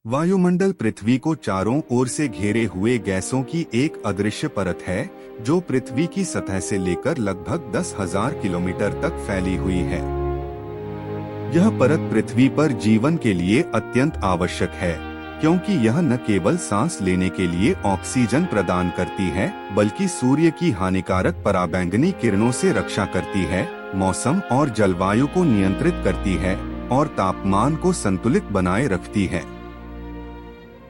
वायुमंडल पृथ्वी को चारों ओर से घेरे हुए गैसों की एक अदृश्य परत है जो पृथ्वी की सतह से लेकर लगभग 10,000 किलोमीटर तक फैली हुई है। यह परत पृथ्वी पर जीवन के लिए अत्यंत आवश्यक है, क्योंकि यह न केवल सांस लेने के लिए ऑक्सीजन प्रदान करती है, बल्कि सूर्य की हानिकारक पराबैंगनी किरणों से रक्षा करती है, मौसम और जलवायु को नियंत्रित करती है और तापमान को संतुलित बनाए रखती है।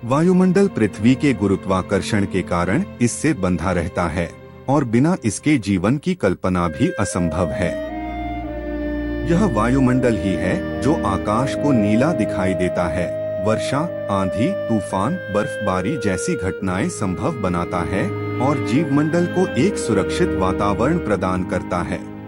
वायुमंडल पृथ्वी के गुरुत्वाकर्षण के कारण इससे बंधा रहता है और बिना इसके जीवन की कल्पना भी असंभव है। यह वायुमंडल ही है जो आकाश को नीला दिखाई देता है, वर्षा, आंधी, तूफान, बर्फबारी जैसी घटनाएं संभव बनाता है और जीवमंडल को एक सुरक्षित वातावरण प्रदान करता है।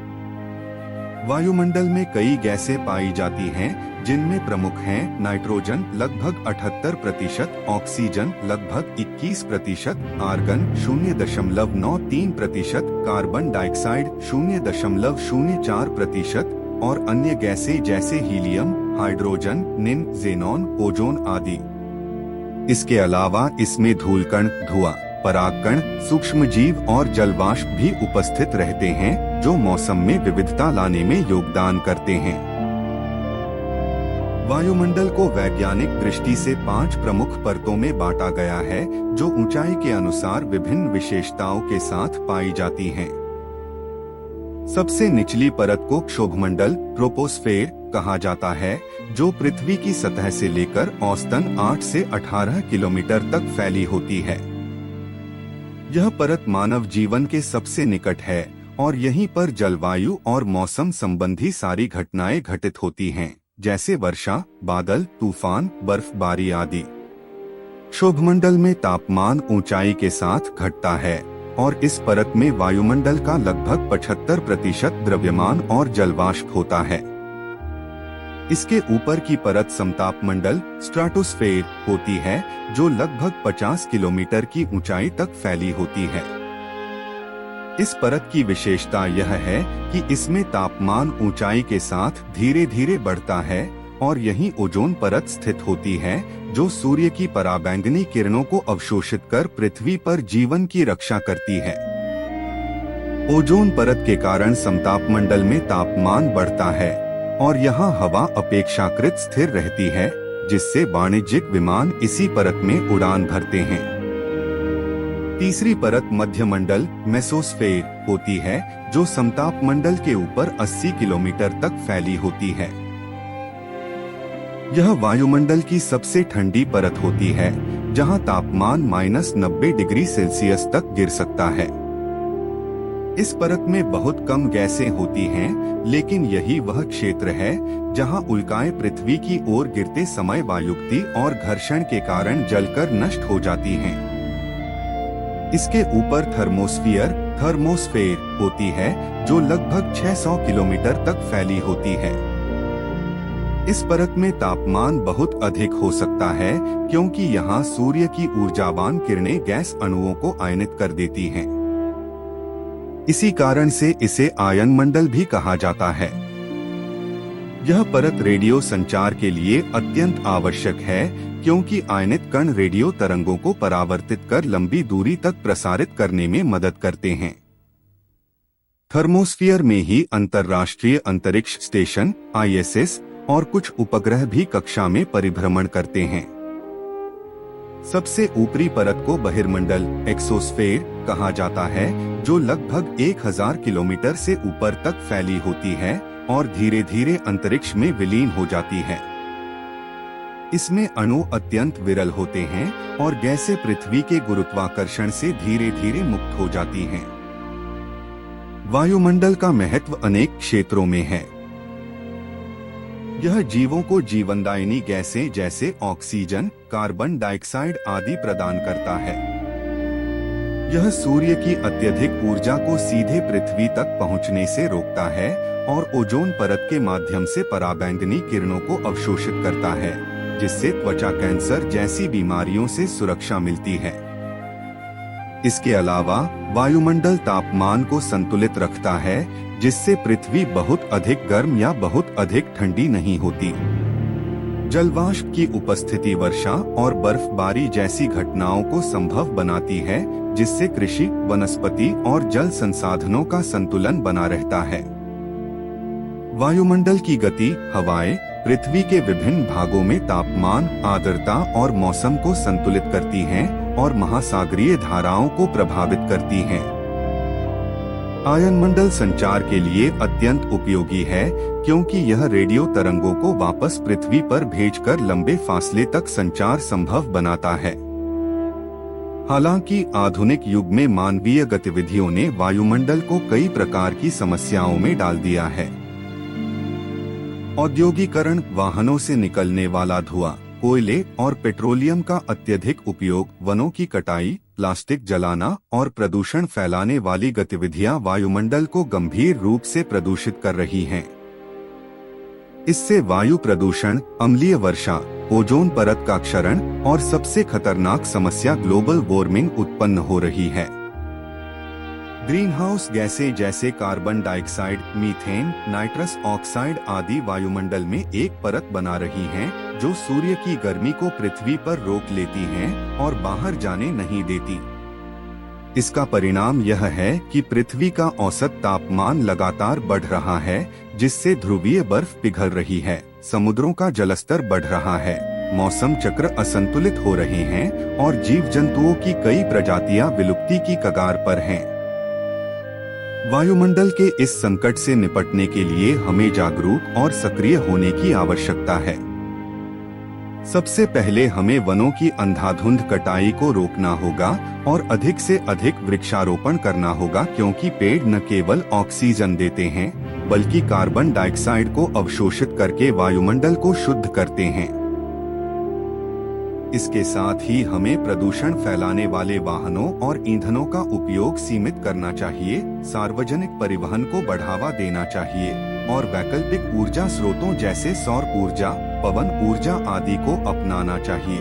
वायुमंडल में कई गैसें पाई जाती हैं, जिनमें प्रमुख हैं नाइट्रोजन लगभग 78%, ऑक्सीजन लगभग 21%, आर्गन 0.93%, कार्बन डाइऑक्साइड 0.04% और अन्य गैसें जैसे हीलियम, हाइड्रोजन, निन, ज़ेनॉन, ओजोन आदि। इसके अलावा इसमें धूलकण, धुआं, परागकण, सूक्ष्मजीव और जलवाष्प भी उपस्थित रहते हैं, जो मौसम में विविधता लाने में योगदान करते हैं। वायुमंडल को वैज्ञानिक दृष्टि से 5 प्रमुख परतों में बांटा गया है, जो ऊंचाई के अनुसार विभिन्न विशेषताओं के साथ पाई जाती हैं। सबसे निचली परत को क्षोभमंडल, ट्रोपोस्फेयर कहा जाता है, जो पृथ्वी की सतह से लेकर औसतन 8 से 18 किलोमीटर तक फैली होती है। यह परत मानव जीवन के सबसे निकट है और यहीं पर जलवायु और मौसम संबंधी सारी घटनाएं घटित होती हैं, जैसे वर्षा, बादल, तूफान, बर्फबारी आदि। क्षोभमंडल में तापमान ऊंचाई के साथ घटता है और इस परत में वायुमंडल का लगभग 75% द्रव्यमान और जलवाष्प होता है। इसके ऊपर की परत समतापमंडल, स्ट्राटोस्फेयर होती है, जो लगभग 50 किलोमीटर की ऊंचाई तक फैली होती है। इस परत की विशेषता यह है कि इसमें तापमान ऊंचाई के साथ धीरे धीरे बढ़ता है और यहीं ओजोन परत स्थित होती है, जो सूर्य की पराबैंगनी किरणों को अवशोषित कर पृथ्वी पर जीवन की रक्षा करती है। ओजोन परत के कारण समतापमंडल में तापमान बढ़ता है और यहाँ हवा अपेक्षाकृत स्थिर रहती है, जिससे वाणिज्यिक विमान इसी परत में उड़ान भरते हैं। तीसरी परत मध्यमंडल, मेसोस्फेयर होती है, जो समतापमंडल के ऊपर 80 किलोमीटर तक फैली होती है। यह वायुमंडल की सबसे ठंडी परत होती है, जहां तापमान -90 डिग्री सेल्सियस तक गिर सकता है। इस परत में बहुत कम गैसें होती हैं, लेकिन यही वह क्षेत्र है जहां उल्काएं पृथ्वी की ओर गिरते समय वायुगति और घर्षण के कारण जलकर नष्ट हो जाती हैं। इसके ऊपर थर्मोस्फेयर होती है, जो लगभग 600 किलोमीटर तक फैली होती है। इस परत में तापमान बहुत अधिक हो सकता है, क्योंकि यहाँ सूर्य की ऊर्जावान किरणें गैस अणुओं को आयनित कर देती हैं। इसी कारण से इसे आयन मंडल भी कहा जाता है। यह परत रेडियो संचार के लिए अत्यंत आवश्यक है, क्योंकि आयनित कण रेडियो तरंगों को परावर्तित कर लंबी दूरी तक प्रसारित करने में मदद करते हैं। थर्मोस्फीयर में ही अंतर्राष्ट्रीय अंतरिक्ष स्टेशन ISS और कुछ उपग्रह भी कक्षा में परिभ्रमण करते हैं। सबसे ऊपरी परत को बहिर्मंडल, एक्सोस्फेयर कहा जाता है, जो लगभग 1000 किलोमीटर से ऊपर तक फैली होती है और धीरे धीरे अंतरिक्ष में विलीन हो जाती है। इसमें अणु अत्यंत विरल होते हैं और गैसें पृथ्वी के गुरुत्वाकर्षण से धीरे धीरे मुक्त हो जाती हैं। वायुमंडल का महत्व अनेक क्षेत्रों में है। यह जीवों को जीवनदायिनी गैसें जैसे ऑक्सीजन, कार्बन डाइऑक्साइड आदि प्रदान करता है। यह सूर्य की अत्यधिक ऊर्जा को सीधे पृथ्वी तक पहुंचने से रोकता है और ओजोन परत के माध्यम से पराबैंगनी किरणों को अवशोषित करता है, जिससे त्वचा कैंसर जैसी बीमारियों से सुरक्षा मिलती है। इसके अलावा वायुमंडल तापमान को संतुलित रखता है, जिससे पृथ्वी बहुत अधिक गर्म या बहुत अधिक ठंडी नहीं होती। जलवाष्प की उपस्थिति वर्षा और बर्फबारी जैसी घटनाओं को संभव बनाती है, जिससे कृषि, वनस्पति और जल संसाधनों का संतुलन बना रहता है। वायुमंडल की गति, हवाएं पृथ्वी के विभिन्न भागों में तापमान, आर्द्रता और मौसम को संतुलित करती हैं और महासागरीय धाराओं को प्रभावित करती हैं। आयनमंडल संचार के लिए अत्यंत उपयोगी है, क्योंकि यह रेडियो तरंगों को वापस पृथ्वी पर भेजकर लंबे फासले तक संचार संभव बनाता है। हालांकि आधुनिक युग में मानवीय गतिविधियों ने वायुमंडल को कई प्रकार की समस्याओं में डाल दिया है। औद्योगिकरण, वाहनों से निकलने वाला धुआं, कोयले और पेट्रोलियम का अत्यधिक उपयोग, वनों की कटाई, प्लास्टिक जलाना और प्रदूषण फैलाने वाली गतिविधियां वायुमंडल को गंभीर रूप से प्रदूषित कर रही हैं। इससे वायु प्रदूषण, अम्लीय वर्षा, ओजोन परत का क्षरण और सबसे खतरनाक समस्या ग्लोबल वार्मिंग उत्पन्न हो रही है। ग्रीन हाउस गैसें जैसे carbon dioxide, methane, nitrous oxide आदि वायुमंडल में एक परत बना रही हैं, जो सूर्य की गर्मी को पृथ्वी पर रोक लेती हैं और बाहर जाने नहीं देती। इसका परिणाम यह है कि पृथ्वी का औसत तापमान लगातार बढ़ रहा है, जिससे ध्रुवीय बर्फ पिघल रही है, समुद्रों का जलस्तर बढ़ रहा है, मौसम चक्र असंतुलित हो रहे हैं और जीव जंतुओं की कई प्रजातियां विलुप्ति की कगार पर हैं। वायुमंडल के इस संकट से निपटने के लिए हमें जागरूक और सक्रिय होने की आवश्यकता है। सबसे पहले हमें वनों की अंधाधुंध कटाई को रोकना होगा और अधिक से अधिक वृक्षारोपण करना होगा, क्योंकि पेड़ न केवल ऑक्सीजन देते हैं, बल्कि कार्बन डाइऑक्साइड को अवशोषित करके वायुमंडल को शुद्ध करते हैं। इसके साथ ही हमें प्रदूषण फैलाने वाले वाहनों और ईंधनों का उपयोग सीमित करना चाहिए, सार्वजनिक परिवहन को बढ़ावा देना चाहिए और वैकल्पिक ऊर्जा स्रोतों जैसे सौर ऊर्जा, पवन ऊर्जा आदि को अपनाना चाहिए।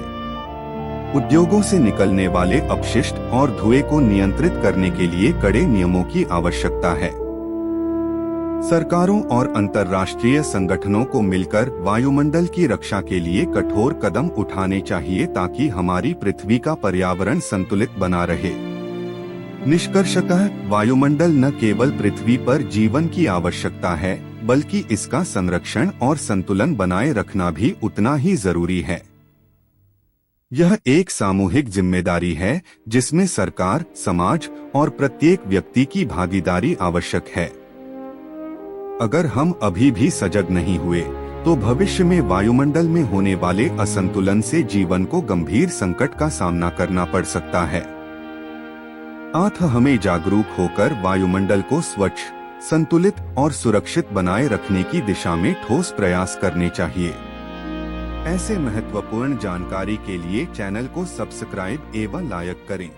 उद्योगों से निकलने वाले अपशिष्ट और धुएं को नियंत्रित करने के लिए कड़े नियमों की आवश्यकता है। सरकारों और अंतर्राष्ट्रीय संगठनों को मिलकर वायुमंडल की रक्षा के लिए कठोर कदम उठाने चाहिए, ताकि हमारी पृथ्वी का पर्यावरण संतुलित बना रहे। निष्कर्षतः वायुमंडल न केवल पृथ्वी पर जीवन की आवश्यकता है, बल्कि इसका संरक्षण और संतुलन बनाए रखना भी उतना ही जरूरी है। यह एक सामूहिक जिम्मेदारी है, जिसमें सरकार, समाज और प्रत्येक व्यक्ति की भागीदारी आवश्यक है। अगर हम अभी भी सजग नहीं हुए, तो भविष्य में वायुमंडल में होने वाले असंतुलन से जीवन को गंभीर संकट का सामना करना पड़ सकता है। अतः हमें जागरूक होकर वायुमंडल को स्वच्छ, संतुलित और सुरक्षित बनाए रखने की दिशा में ठोस प्रयास करने चाहिए। ऐसे महत्वपूर्ण जानकारी के लिए चैनल को सब्सक्राइब एवं लाइक करें।